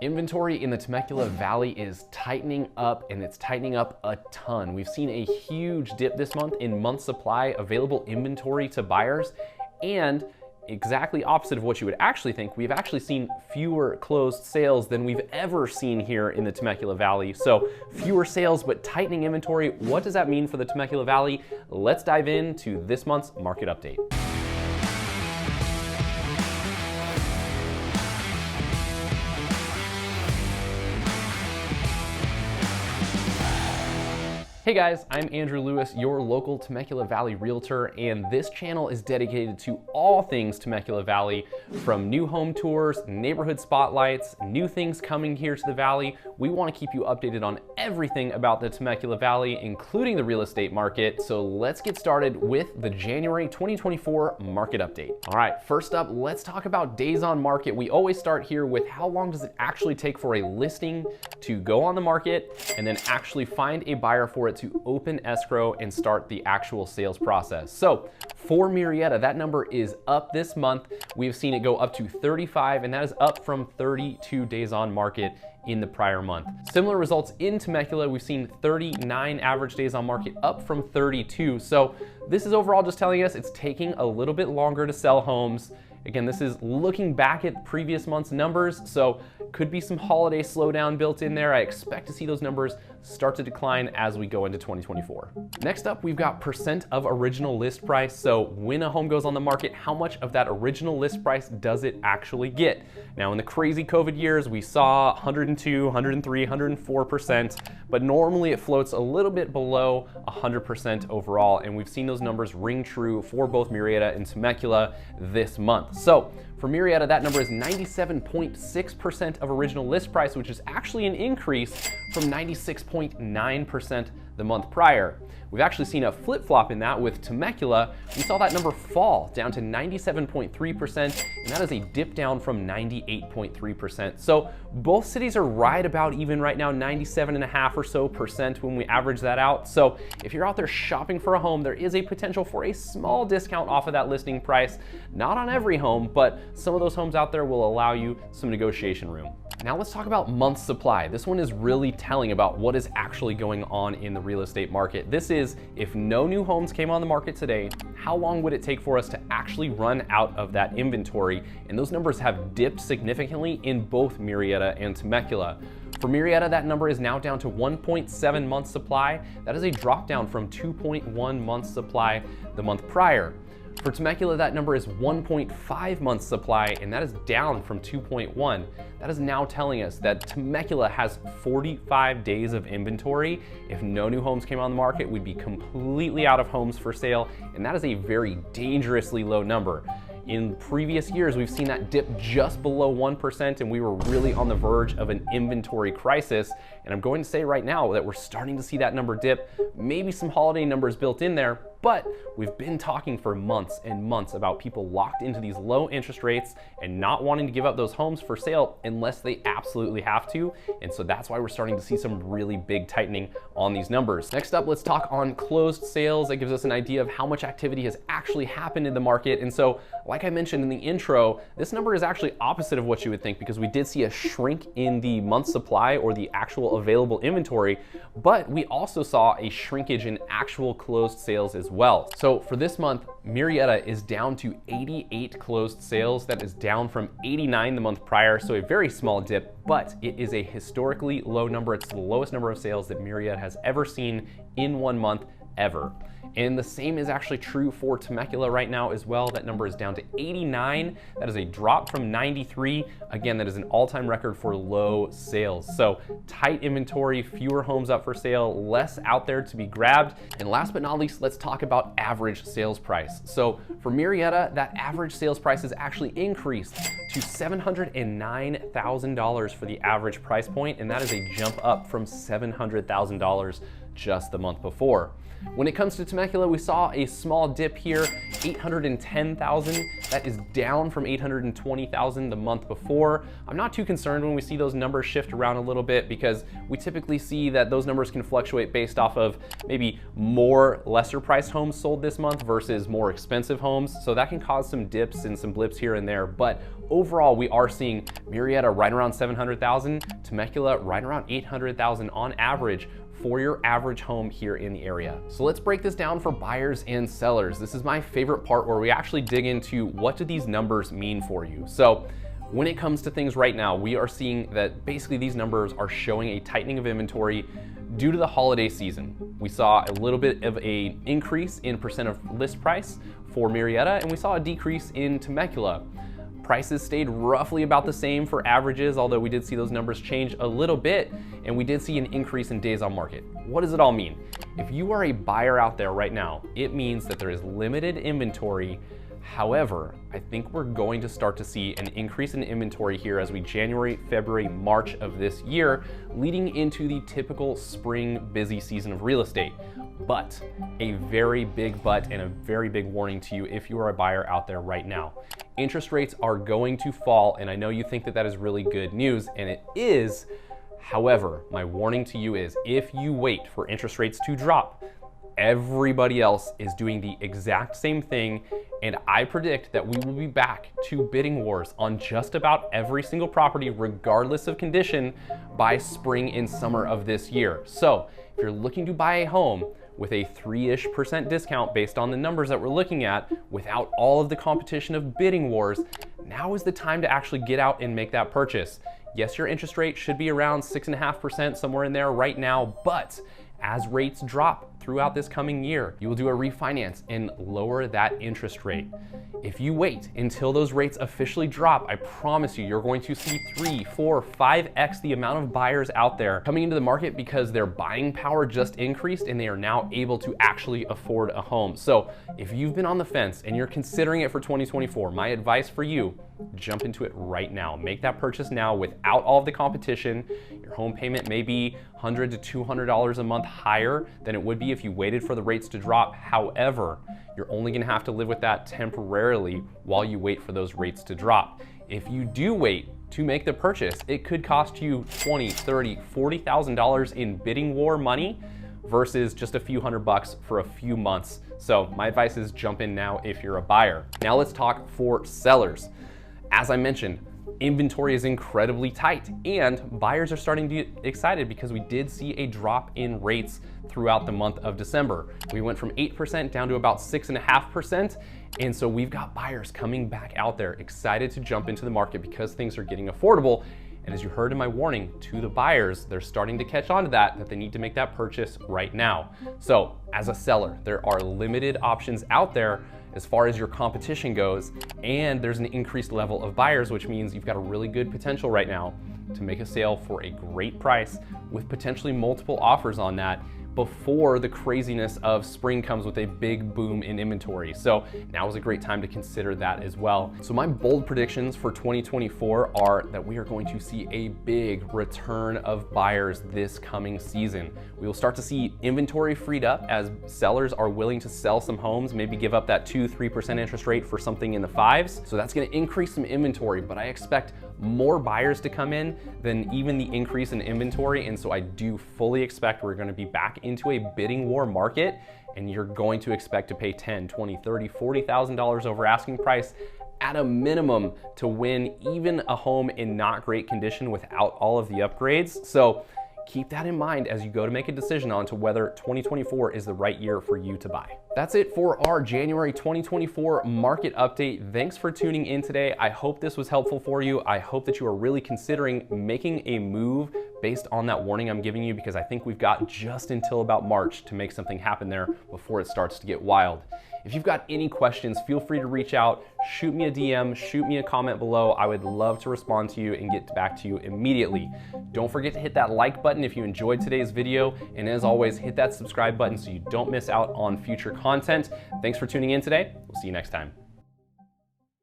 Inventory in the Temecula Valley is tightening up, and it's tightening up a ton. We've seen a huge dip this month in month supply available inventory to buyers, and exactly opposite of what you would actually think, we've actually seen fewer closed sales than we've ever seen here in the Temecula Valley. So fewer sales, but tightening inventory. What does that mean for the Temecula Valley? Let's dive into this month's market update. Hey guys, I'm Andrew Lewis, your local Temecula Valley realtor, and this channel is dedicated to all things Temecula Valley, from new home tours, neighborhood spotlights, new things coming here to the valley. We want to keep you updated on everything about the Temecula Valley, including the real estate market. So let's get started with the January 2024 market update. All right, first up, let's talk about days on market. We always start here with how long does it actually take for a listing to go on the market and then actually find a buyer for it to open escrow and start the actual sales process. So for Murrieta, that number is up this month. We've seen it go up to 35, and that is up from 32 days on market in the prior month. Similar results in Temecula. We've seen 39 average days on market, up from 32. So this is overall just telling us it's taking a little bit longer to sell homes. Again, this is looking back at previous month's numbers, so could be some holiday slowdown built in there. I expect to see those numbers start to decline as we go into 2024. Next up, we've got percent of original list price. So when a home goes on the market, how much of that original list price does it actually get? Now, in the crazy COVID years, we saw 102, 103, 104%, but normally it floats a little bit below 100% overall, and we've seen those numbers ring true for both Murrieta and Temecula this month. So for Murrieta, that number is 97.6% of original list price, which is actually an increase from 96.9% the month prior. We've actually seen a flip-flop in that with Temecula. We saw that number fall down to 97.3%, and that is a dip down from 98.3%. So both cities are right about even right now, 97.5% or so when we average that out. So if you're out there shopping for a home, there is a potential for a small discount off of that listing price. Not on every home, but some of those homes out there will allow you some negotiation room. Now let's talk about month supply. This one is really telling about what is actually going on in the real estate market. This is, if no new homes came on the market today, how long would it take for us to actually run out of that inventory? And those numbers have dipped significantly in both Murrieta and Temecula. For Murrieta, that number is now down to 1.7 months supply. That is a drop down from 2.1 months supply the month prior. For Temecula, that number is 1.5 months supply, and that is down from 2.1. That is now telling us that Temecula has 45 days of inventory. If no new homes came on the market, we'd be completely out of homes for sale, and that is a very dangerously low number. In previous years, we've seen that dip just below 1%, and we were really on the verge of an inventory crisis. And I'm going to say right now that we're starting to see that number dip, maybe some holiday numbers built in there, but we've been talking for months and months about people locked into these low interest rates and not wanting to give up those homes for sale unless they absolutely have to. And so that's why we're starting to see some really big tightening on these numbers. Next up, let's talk on closed sales. That gives us an idea of how much activity has actually happened in the market. And so, like I mentioned in the intro, this number is actually opposite of what you would think, because we did see a shrink in the month supply or the actual available inventory, but we also saw a shrinkage in actual closed sales as well. So for this month, Murrieta is down to 88 closed sales. That is down from 89 the month prior, so a very small dip, but it is a historically low number. It's the lowest number of sales that Murrieta has ever seen in one month ever. And the same is actually true for Temecula right now as well. That number is down to 89. That is a drop from 93. Again, that is an all-time record for low sales. So tight inventory, fewer homes up for sale, less out there to be grabbed. And last but not least, let's talk about average sales price. So for Murrieta, that average sales price has actually increased to $709,000 for the average price point, and that is a jump up from $700,000 just the month before. When it comes to Temecula, we saw a small dip here, $810,000. That is down from $820,000 the month before. I'm not too concerned when we see those numbers shift around a little bit, because we typically see that those numbers can fluctuate based off of maybe more lesser priced homes sold this month versus more expensive homes. So that can cause some dips and some blips here and there. But overall, we are seeing Murrieta right around 700,000, Temecula right around 800,000 on average for your average home here in the area. So let's break this down for buyers and sellers. This is my favorite part where we actually dig into what do these numbers mean for you. So when it comes to things right now, we are seeing that basically these numbers are showing a tightening of inventory due to the holiday season. We saw a little bit of an increase in percent of list price for Murrieta, and we saw a decrease in Temecula. Prices stayed roughly about the same for averages, although we did see those numbers change a little bit, and we did see an increase in days on market. What does it all mean? If you are a buyer out there right now, it means that there is limited inventory. However, I think we're going to start to see an increase in inventory here as we January, February, March of this year, leading into the typical spring busy season of real estate. But a very big but and a very big warning to you if you are a buyer out there right now. Interest rates are going to fall, and I know you think that that is really good news, and it is. However, my warning to you is if you wait for interest rates to drop, everybody else is doing the exact same thing, and I predict that we will be back to bidding wars on just about every single property, regardless of condition, by spring and summer of this year. So if you're looking to buy a home with a 3-ish% discount based on the numbers that we're looking at, without all of the competition of bidding wars, now is the time to actually get out and make that purchase. Yes, your interest rate should be around 6.5%, somewhere in there right now, but as rates drop throughout this coming year, you will do a refinance and lower that interest rate. If you wait until those rates officially drop, I promise you, you're going to see 3, 4, 5x the amount of buyers out there coming into the market because their buying power just increased and they are now able to actually afford a home. So if you've been on the fence and you're considering it for 2024, my advice for you, jump into it right now. Make that purchase now without all of the competition. Your home payment may be $100 to $200 a month higher than it would be if you waited for the rates to drop. However, you're only gonna have to live with that temporarily while you wait for those rates to drop. If you do wait to make the purchase, it could cost you $20, $30, $40,000 in bidding war money versus just a few $100 for a few months. So my advice is jump in now if you're a buyer. Now let's talk for sellers. As I mentioned, inventory is incredibly tight and buyers are starting to get excited because we did see a drop in rates throughout the month of December. We went from 8% down to about 6.5%. And so we've got buyers coming back out there excited to jump into the market because things are getting affordable. And as you heard in my warning to the buyers, they're starting to catch on to that they need to make that purchase right now. So as a seller, there are limited options out there as far as your competition goes, and there's an increased level of buyers, which means you've got a really good potential right now to make a sale for a great price with potentially multiple offers on that before the craziness of spring comes with a big boom in inventory. So now is a great time to consider that as well. So my bold predictions for 2024 are that we are going to see a big return of buyers this coming season. We will start to see inventory freed up as sellers are willing to sell some homes, maybe give up that 2-3% interest rate for something in the 5s. So that's gonna increase some inventory, but I expect more buyers to come in than even the increase in inventory. And so I do fully expect we're gonna be back into a bidding war market, and you're going to expect to pay $10, $20, $30, $40,000 over asking price at a minimum to win even a home in not great condition without all of the upgrades. So keep that in mind as you go to make a decision on to whether 2024 is the right year for you to buy. That's it for our January 2024 market update. Thanks for tuning in today. I hope this was helpful for you. I hope that you are really considering making a move based on that warning I'm giving you, because I think we've got just until about March to make something happen there before it starts to get wild. If you've got any questions, feel free to reach out, shoot me a DM, shoot me a comment below. I would love to respond to you and get back to you immediately. Don't forget to hit that like button if you enjoyed today's video. And as always, hit that subscribe button so you don't miss out on future content. Thanks for tuning in today. We'll see you next time.